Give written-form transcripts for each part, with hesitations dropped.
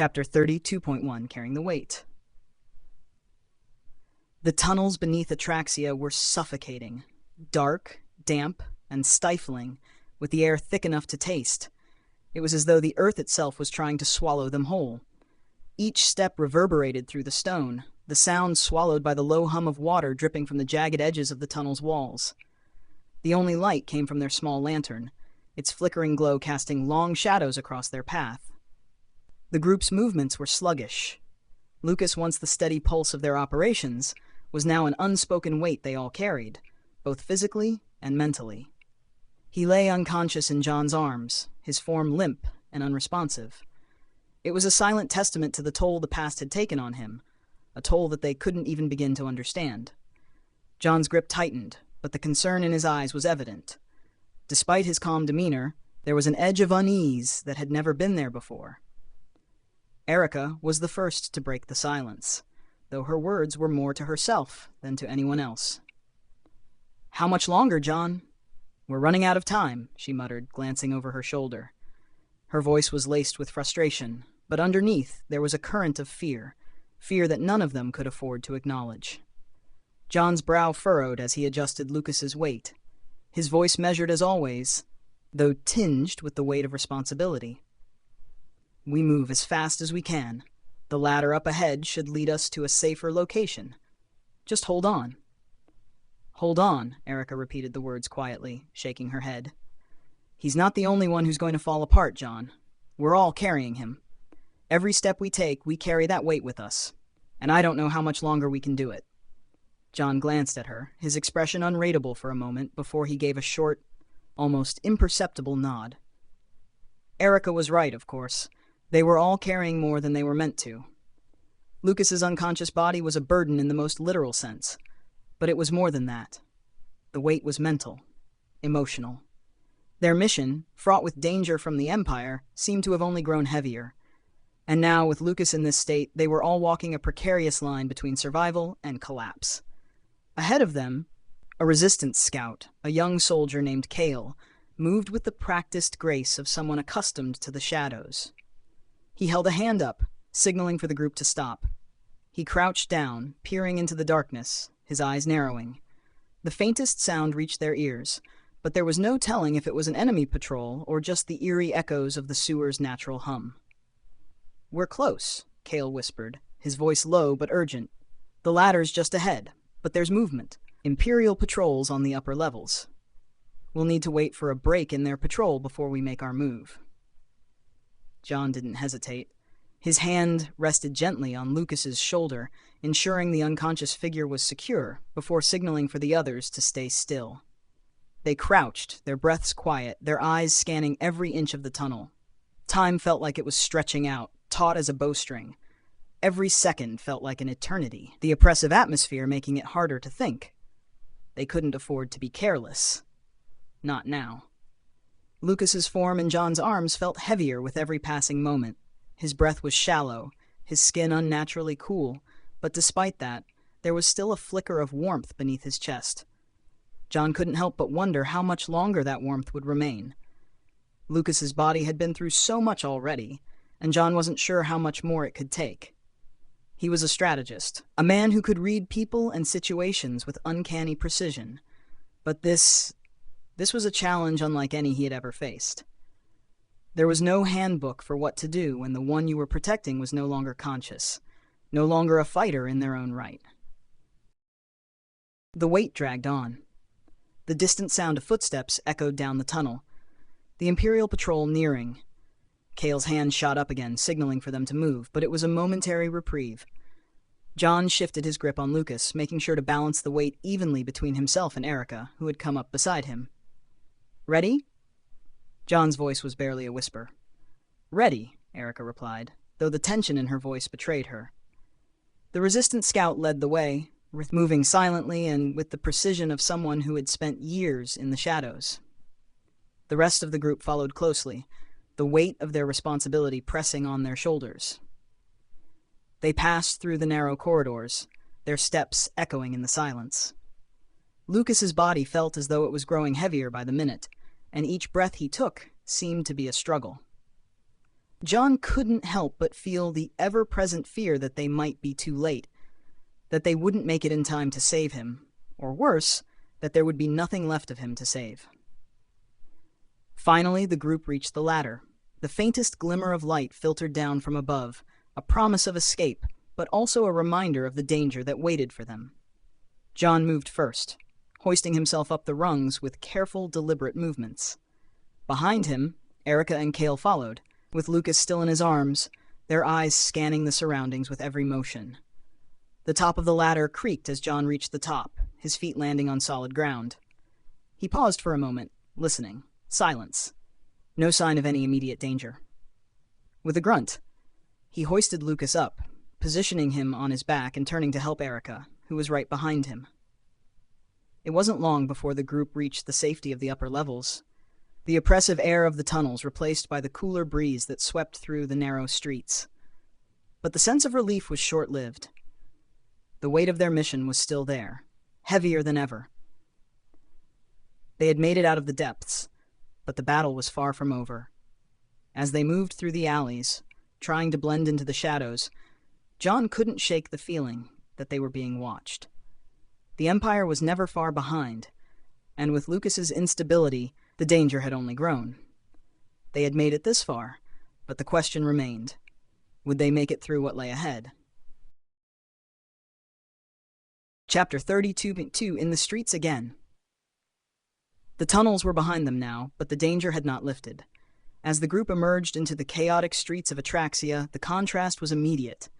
Chapter 32.1 Carrying the Weight. The tunnels beneath Atraxia were suffocating, dark, damp, and stifling, with the air thick enough to taste. It was as though the earth itself was trying to swallow them whole. Each step reverberated through the stone, the sound swallowed by the low hum of water dripping from the jagged edges of the tunnel's walls. The only light came from their small lantern, its flickering glow casting long shadows across their path. The group's movements were sluggish. Lucas, once the steady pulse of their operations, was now an unspoken weight they all carried, both physically and mentally. He lay unconscious in John's arms, his form limp and unresponsive. It was a silent testament to the toll the past had taken on him, a toll that they couldn't even begin to understand. John's grip tightened, but the concern in his eyes was evident. Despite his calm demeanor, there was an edge of unease that had never been there before. Erika was the first to break the silence, though her words were more to herself than to anyone else. "How much longer, John? We're running out of time," she muttered, glancing over her shoulder. Her voice was laced with frustration, but underneath there was a current of fear that none of them could afford to acknowledge. John's brow furrowed as he adjusted Lucas's weight, his voice measured as always, though tinged with the weight of responsibility. "We move as fast as we can. The ladder up ahead should lead us to a safer location. Just hold on." "Hold on," Erika repeated the words quietly, shaking her head. "He's not the only one who's going to fall apart, John. We're all carrying him. Every step we take, we carry that weight with us. And I don't know how much longer we can do it." John glanced at her, his expression unreadable for a moment before he gave a short, almost imperceptible nod. Erika was right, of course. They were all carrying more than they were meant to. Lucas's unconscious body was a burden in the most literal sense, but it was more than that. The weight was mental, emotional. Their mission, fraught with danger from the Empire, seemed to have only grown heavier. And now, with Lucas in this state, they were all walking a precarious line between survival and collapse. Ahead of them, a resistance scout, a young soldier named Kale, moved with the practiced grace of someone accustomed to the shadows. He held a hand up, signaling for the group to stop. He crouched down, peering into the darkness, his eyes narrowing. The faintest sound reached their ears, but there was no telling if it was an enemy patrol or just the eerie echoes of the sewer's natural hum. "We're close," Kale whispered, his voice low but urgent. "The ladder's just ahead, but there's movement. Imperial patrols on the upper levels. We'll need to wait for a break in their patrol before we make our move." John didn't hesitate. His hand rested gently on Lucas's shoulder, ensuring the unconscious figure was secure before signaling for the others to stay still. They crouched, their breaths quiet, their eyes scanning every inch of the tunnel. Time felt like it was stretching out, taut as a bowstring. Every second felt like an eternity, the oppressive atmosphere making it harder to think. They couldn't afford to be careless. Not now. Lucas's form in John's arms felt heavier with every passing moment. His breath was shallow, his skin unnaturally cool, but despite that, there was still a flicker of warmth beneath his chest. John couldn't help but wonder how much longer that warmth would remain. Lucas's body had been through so much already, and John wasn't sure how much more it could take. He was a strategist, a man who could read people and situations with uncanny precision. But this was a challenge unlike any he had ever faced. There was no handbook for what to do when the one you were protecting was no longer conscious, no longer a fighter in their own right. The wait dragged on. The distant sound of footsteps echoed down the tunnel. The Imperial patrol nearing. Kale's hand shot up again, signaling for them to move, but it was a momentary reprieve. John shifted his grip on Lucas, making sure to balance the weight evenly between himself and Erika, who had come up beside him. "Ready?" John's voice was barely a whisper. "Ready," Erika replied, though the tension in her voice betrayed her. The resistant scout led the way, moving silently and with the precision of someone who had spent years in the shadows. The rest of the group followed closely, the weight of their responsibility pressing on their shoulders. They passed through the narrow corridors, their steps echoing in the silence. Lucas's body felt as though it was growing heavier by the minute, and each breath he took seemed to be a struggle. John couldn't help but feel the ever-present fear that they might be too late, that they wouldn't make it in time to save him, or worse, that there would be nothing left of him to save. Finally, the group reached the ladder. The faintest glimmer of light filtered down from above, a promise of escape, but also a reminder of the danger that waited for them. John moved first, hoisting himself up the rungs with careful, deliberate movements. Behind him, Erika and Kale followed, with Lucas still in his arms, their eyes scanning the surroundings with every motion. The top of the ladder creaked as John reached the top, his feet landing on solid ground. He paused for a moment, listening. Silence. No sign of any immediate danger. With a grunt, he hoisted Lucas up, positioning him on his back and turning to help Erika, who was right behind him. It wasn't long before the group reached the safety of the upper levels. The oppressive air of the tunnels replaced by the cooler breeze that swept through the narrow streets. But the sense of relief was short-lived. The weight of their mission was still there, heavier than ever. They had made it out of the depths, but the battle was far from over. As they moved through the alleys, trying to blend into the shadows, John couldn't shake the feeling that they were being watched. The Empire was never far behind, and with Lucas's instability, the danger had only grown. They had made it this far, but the question remained. Would they make it through what lay ahead? Chapter 32 In the Streets Again. The tunnels were behind them now, but the danger had not lifted. As the group emerged into the chaotic streets of Atraxia, the contrast was immediate.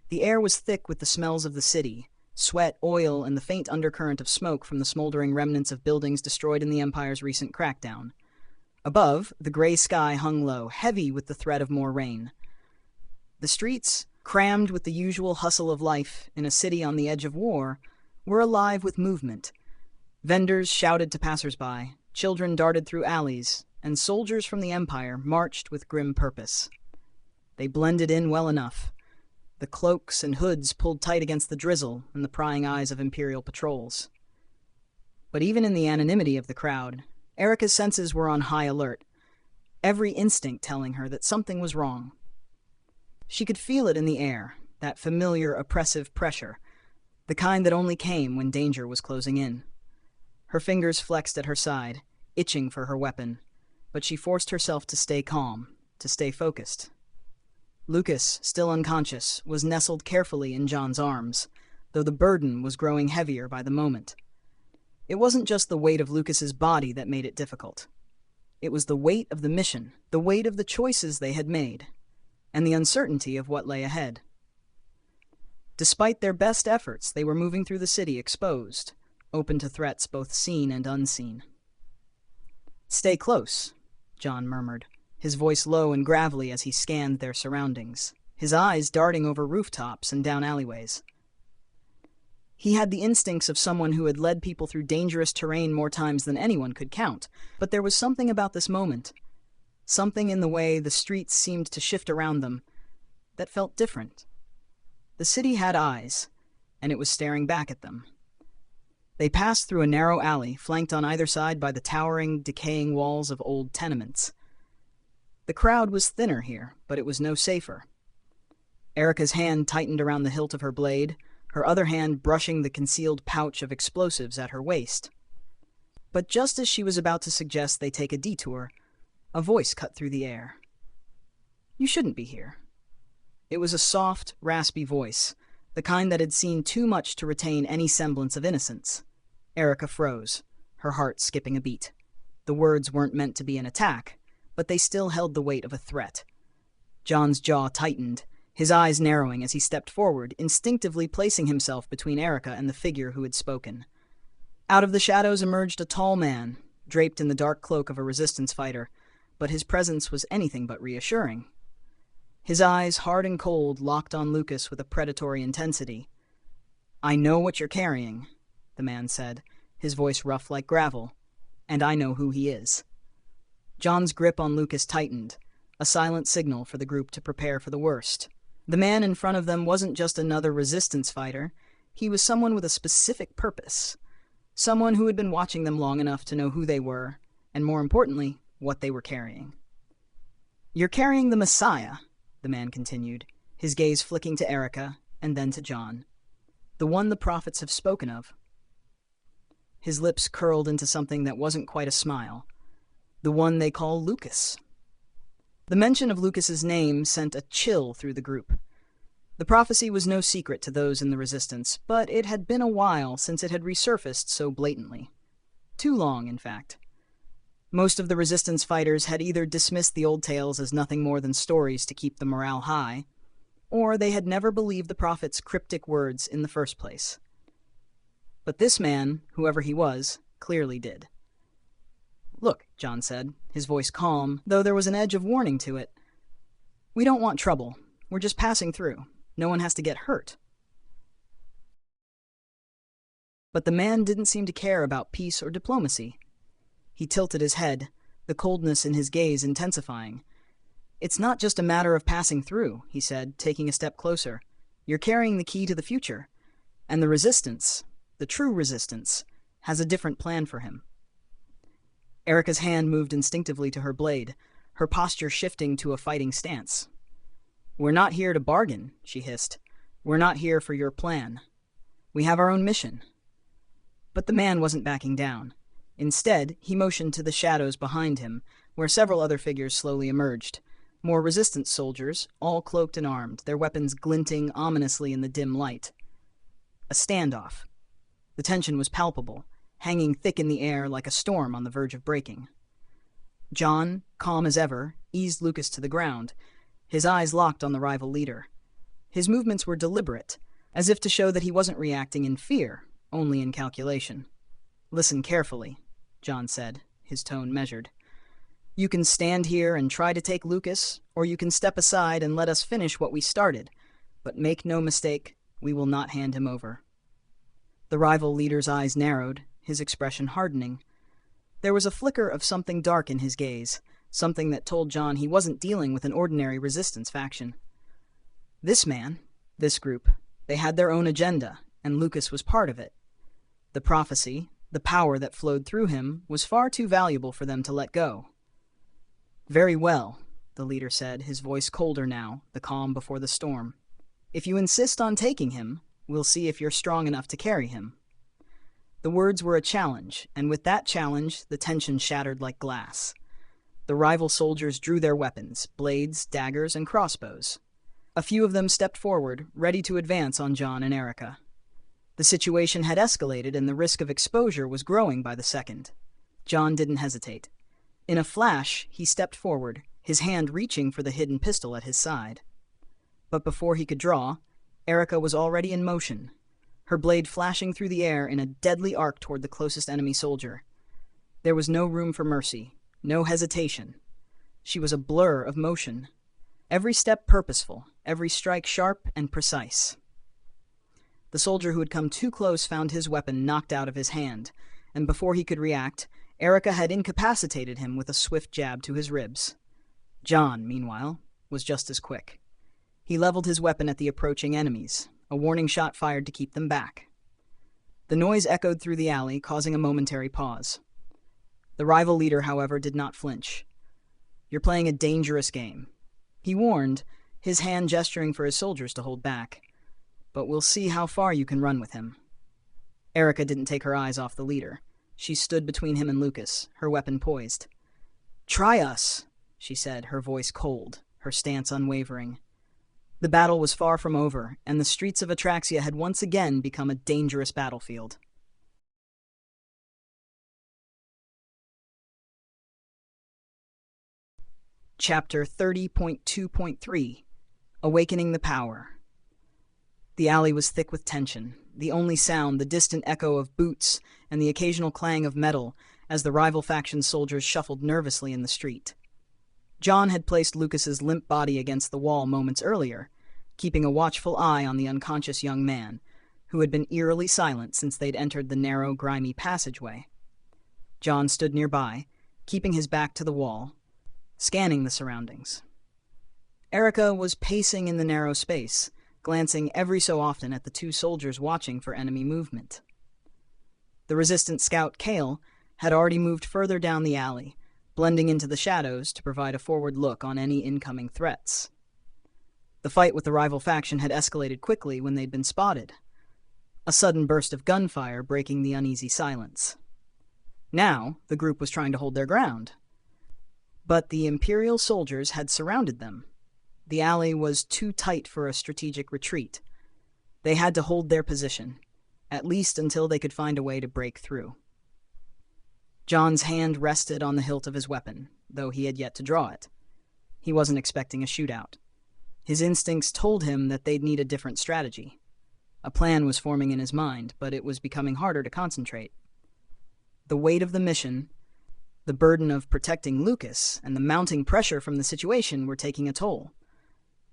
The air was thick with the smells of the city, sweat, oil, and the faint undercurrent of smoke from the smoldering remnants of buildings destroyed in the Empire's recent crackdown. Above, the gray sky hung low, heavy with the threat of more rain. The streets, crammed with the usual hustle of life in a city on the edge of war, were alive with movement. Vendors shouted to passers-by, children darted through alleys, and soldiers from the Empire marched with grim purpose. They blended in well enough. The cloaks and hoods pulled tight against the drizzle and the prying eyes of Imperial patrols. But even in the anonymity of the crowd, Erika's senses were on high alert, every instinct telling her that something was wrong. She could feel it in the air, that familiar oppressive pressure, the kind that only came when danger was closing in. Her fingers flexed at her side, itching for her weapon, but she forced herself to stay calm, to stay focused. Lucas, still unconscious, was nestled carefully in John's arms, though the burden was growing heavier by the moment. It wasn't just the weight of Lucas's body that made it difficult. It was the weight of the mission, the weight of the choices they had made, and the uncertainty of what lay ahead. Despite their best efforts, they were moving through the city exposed, open to threats both seen and unseen. "Stay close," John murmured, his voice low and gravelly as he scanned their surroundings, his eyes darting over rooftops and down alleyways. He had the instincts of someone who had led people through dangerous terrain more times than anyone could count, but there was something about this moment, something in the way the streets seemed to shift around them, that felt different. The city had eyes, and it was staring back at them. They passed through a narrow alley, flanked on either side by the towering, decaying walls of old tenements. The crowd was thinner here, but it was no safer. Erika's hand tightened around the hilt of her blade, her other hand brushing the concealed pouch of explosives at her waist. But just as she was about to suggest they take a detour, a voice cut through the air. "You shouldn't be here." It was a soft, raspy voice, the kind that had seen too much to retain any semblance of innocence. Erika froze, her heart skipping a beat. The words weren't meant to be an attack, but they still held the weight of a threat. John's jaw tightened, his eyes narrowing as he stepped forward, instinctively placing himself between Erika and the figure who had spoken. Out of the shadows emerged a tall man, draped in the dark cloak of a resistance fighter, but his presence was anything but reassuring. His eyes, hard and cold, locked on Lucas with a predatory intensity. "I know what you're carrying," the man said, his voice rough like gravel, "and I know who he is." John's grip on Lucas tightened, a silent signal for the group to prepare for the worst. The man in front of them wasn't just another resistance fighter, he was someone with a specific purpose, someone who had been watching them long enough to know who they were, and more importantly, what they were carrying. "You're carrying the Messiah," the man continued, his gaze flicking to Erika and then to John. "The one the prophets have spoken of." His lips curled into something that wasn't quite a smile. "The one they call Lucas." The mention of Lucas's name sent a chill through the group. The prophecy was no secret to those in the resistance, but it had been a while since it had resurfaced so blatantly. Too long, in fact. Most of the resistance fighters had either dismissed the old tales as nothing more than stories to keep the morale high, or they had never believed the prophet's cryptic words in the first place. But this man, whoever he was, clearly did. "Look," John said, his voice calm, though there was an edge of warning to it. "We don't want trouble. We're just passing through. No one has to get hurt." But the man didn't seem to care about peace or diplomacy. He tilted his head, the coldness in his gaze intensifying. "It's not just a matter of passing through," he said, taking a step closer. "You're carrying the key to the future. And the resistance, the true resistance, has a different plan for him." Erika's hand moved instinctively to her blade, her posture shifting to a fighting stance. "We're not here to bargain," she hissed. "We're not here for your plan. We have our own mission." But the man wasn't backing down. Instead, he motioned to the shadows behind him, where several other figures slowly emerged. More resistance soldiers, all cloaked and armed, their weapons glinting ominously in the dim light. A standoff. The tension was palpable, hanging thick in the air like a storm on the verge of breaking. John, calm as ever, eased Lucas to the ground, his eyes locked on the rival leader. His movements were deliberate, as if to show that he wasn't reacting in fear, only in calculation. "Listen carefully," John said, his tone measured. "You can stand here and try to take Lucas, or you can step aside and let us finish what we started, but make no mistake, we will not hand him over." The rival leader's eyes narrowed, his expression hardening. There was a flicker of something dark in his gaze, something that told John he wasn't dealing with an ordinary resistance faction. This man, this group, they had their own agenda, and Lucas was part of it. The prophecy, the power that flowed through him, was far too valuable for them to let go. "Very well," the leader said, his voice colder now, the calm before the storm. "If you insist on taking him, we'll see if you're strong enough to carry him." The words were a challenge, and with that challenge, the tension shattered like glass. The rival soldiers drew their weapons, blades, daggers, and crossbows. A few of them stepped forward, ready to advance on John and Erika. The situation had escalated, and the risk of exposure was growing by the second. John didn't hesitate. In a flash, he stepped forward, his hand reaching for the hidden pistol at his side. But before he could draw, Erika was already in motion, her blade flashing through the air in a deadly arc toward the closest enemy soldier. There was no room for mercy, no hesitation. She was a blur of motion, every step purposeful, every strike sharp and precise. The soldier who had come too close found his weapon knocked out of his hand, and before he could react, Erika had incapacitated him with a swift jab to his ribs. John, meanwhile, was just as quick. He leveled his weapon at the approaching enemies, a warning shot fired to keep them back. The noise echoed through the alley, causing a momentary pause. The rival leader, however, did not flinch. "You're playing a dangerous game," he warned, his hand gesturing for his soldiers to hold back. "But we'll see how far you can run with him." Erika didn't take her eyes off the leader. She stood between him and Lucas, her weapon poised. "Try us," she said, her voice cold, her stance unwavering. The battle was far from over, and the streets of Atraxia had once again become a dangerous battlefield. Chapter 30.2.3 Awakening the Power. The alley was thick with tension, the only sound the distant echo of boots and the occasional clang of metal as the rival faction's soldiers shuffled nervously in the street. John had placed Lucas's limp body against the wall moments earlier, keeping a watchful eye on the unconscious young man, who had been eerily silent since they'd entered the narrow, grimy passageway. John stood nearby, keeping his back to the wall, scanning the surroundings. Erika was pacing in the narrow space, glancing every so often at the two soldiers watching for enemy movement. The resistant scout, Kale, had already moved further down the alley, blending into the shadows to provide a forward look on any incoming threats. The fight with the rival faction had escalated quickly when they'd been spotted, a sudden burst of gunfire breaking the uneasy silence. Now, the group was trying to hold their ground. But the Imperial soldiers had surrounded them. The alley was too tight for a strategic retreat. They had to hold their position, at least until they could find a way to break through. John's hand rested on the hilt of his weapon, though he had yet to draw it. He wasn't expecting a shootout. His instincts told him that they'd need a different strategy. A plan was forming in his mind, but it was becoming harder to concentrate. The weight of the mission, the burden of protecting Lucas, and the mounting pressure from the situation were taking a toll.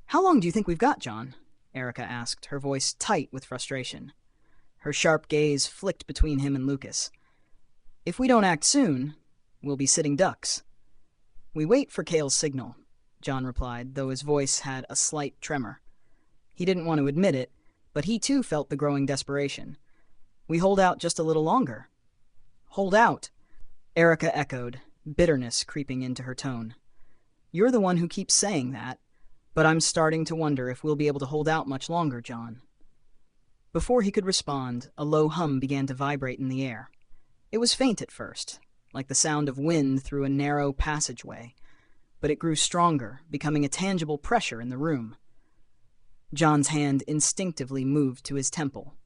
"How long do you think we've got, John?" Erika asked, her voice tight with frustration. Her sharp gaze flicked between him and Lucas. "If we don't act soon, we'll be sitting ducks." "We wait for Kale's signal," John replied, though his voice had a slight tremor. He didn't want to admit it, but he too felt the growing desperation. "We hold out just a little longer." "Hold out," Erika echoed, bitterness creeping into her tone. "You're the one who keeps saying that, but I'm starting to wonder if we'll be able to hold out much longer, John." Before he could respond, a low hum began to vibrate in the air. It was faint at first, like the sound of wind through a narrow passageway, but it grew stronger, becoming a tangible pressure in the room. John's hand instinctively moved to his temple,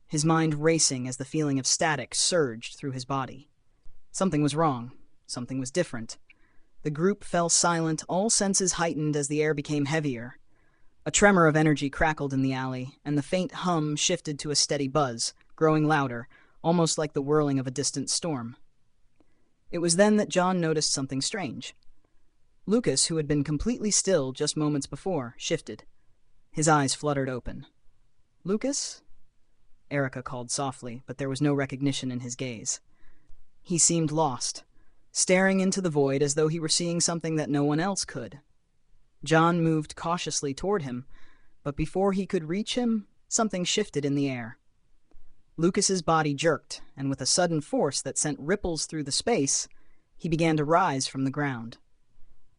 his mind racing as the feeling of static surged through his body. Something was wrong. Something was different. The group fell silent, all senses heightened as the air became heavier. A tremor of energy crackled in the alley, and the faint hum shifted to a steady buzz, growing louder, almost like the whirling of a distant storm. It was then that John noticed something strange. Lucas, who had been completely still just moments before, shifted. His eyes fluttered open. "Lucas?" Erika called softly, but there was no recognition in his gaze. He seemed lost, staring into the void as though he were seeing something that no one else could. John moved cautiously toward him, but before he could reach him, something shifted in the air. Lucas's body jerked, and with a sudden force that sent ripples through the space, he began to rise from the ground.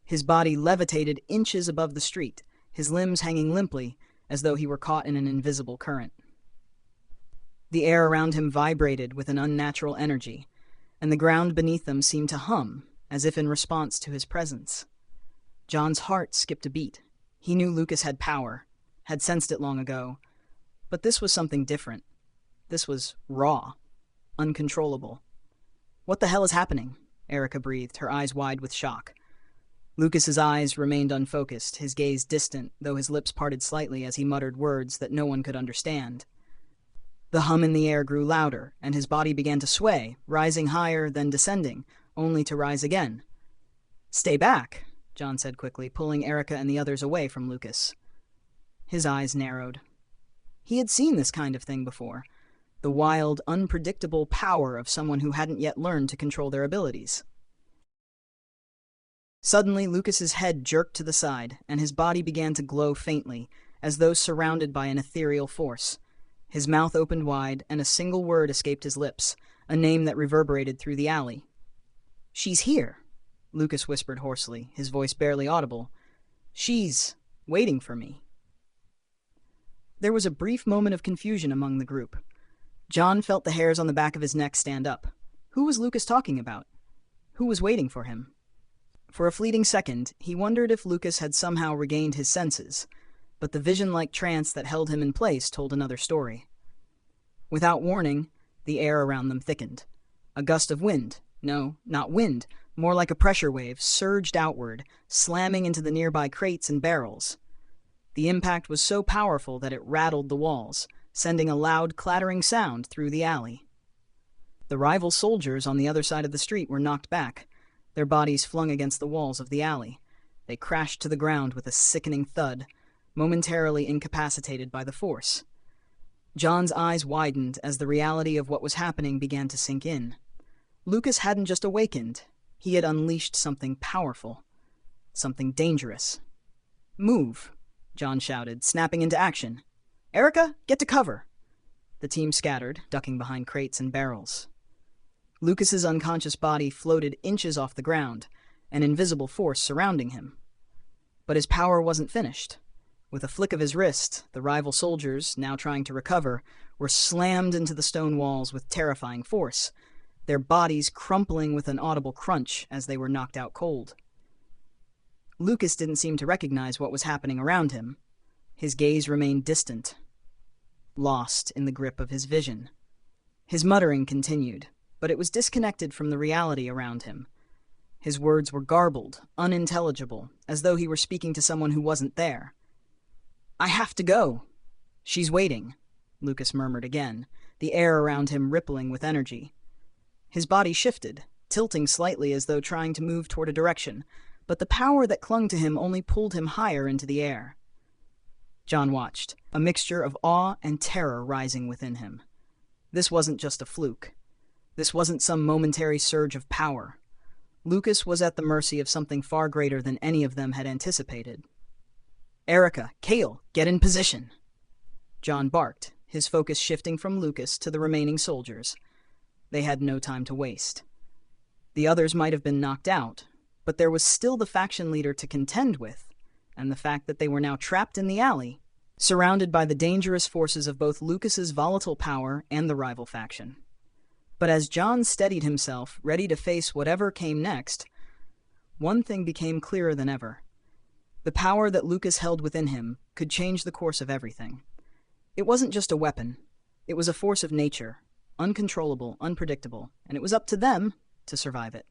His body levitated inches above the street, his limbs hanging limply, as though he were caught in an invisible current. The air around him vibrated with an unnatural energy, and the ground beneath them seemed to hum, as if in response to his presence. John's heart skipped a beat. He knew Lucas had power, had sensed it long ago, but this was something different. This was raw, uncontrollable. "What the hell is happening?" Erika breathed, her eyes wide with shock. Lucas's eyes remained unfocused, his gaze distant, though his lips parted slightly as he muttered words that no one could understand. The hum in the air grew louder, and his body began to sway, rising higher, then descending, only to rise again. "Stay back," John said quickly, pulling Erika and the others away from Lucas. His eyes narrowed. He had seen this kind of thing before, the wild, unpredictable power of someone who hadn't yet learned to control their abilities. Suddenly, Lucas's head jerked to the side, and his body began to glow faintly, as though surrounded by an ethereal force. His mouth opened wide, and a single word escaped his lips, a name that reverberated through the alley. "She's here," Lucas whispered hoarsely, his voice barely audible. "She's waiting for me." There was a brief moment of confusion among the group. John felt the hairs on the back of his neck stand up. Who was Lucas talking about? Who was waiting for him? For a fleeting second, he wondered if Lucas had somehow regained his senses, but the vision-like trance that held him in place told another story. Without warning, the air around them thickened. A gust of wind, no, not wind, more like a pressure wave, surged outward, slamming into the nearby crates and barrels. The impact was so powerful that it rattled the walls, sending a loud, clattering sound through the alley. The rival soldiers on the other side of the street were knocked back, their bodies flung against the walls of the alley. They crashed to the ground with a sickening thud, momentarily incapacitated by the force. John's eyes widened as the reality of what was happening began to sink in. Lucas hadn't just awakened, he had unleashed something powerful, something dangerous. "Move," John shouted, snapping into action. "Erika, get to cover!" The team scattered, ducking behind crates and barrels. Lucas's unconscious body floated inches off the ground, an invisible force surrounding him. But his power wasn't finished. With a flick of his wrist, the rival soldiers, now trying to recover, were slammed into the stone walls with terrifying force, their bodies crumpling with an audible crunch as they were knocked out cold. Lucas didn't seem to recognize what was happening around him. His gaze remained distant, lost in the grip of his vision. His muttering continued, but it was disconnected from the reality around him. His words were garbled, unintelligible, as though he were speaking to someone who wasn't there. "I have to go. She's waiting," Lucas murmured again, the air around him rippling with energy. His body shifted, tilting slightly as though trying to move toward a direction, but the power that clung to him only pulled him higher into the air. John watched, a mixture of awe and terror rising within him. This wasn't just a fluke. This wasn't some momentary surge of power. Lucas was at the mercy of something far greater than any of them had anticipated. "Erika, Kale, get in position!" John barked, his focus shifting from Lucas to the remaining soldiers. They had no time to waste. The others might have been knocked out, but there was still the faction leader to contend with, and the fact that they were now trapped in the alley, surrounded by the dangerous forces of both Lucas's volatile power and the rival faction. But as John steadied himself, ready to face whatever came next, one thing became clearer than ever. The power that Lucas held within him could change the course of everything. It wasn't just a weapon. It was a force of nature, uncontrollable, unpredictable, and it was up to them to survive it.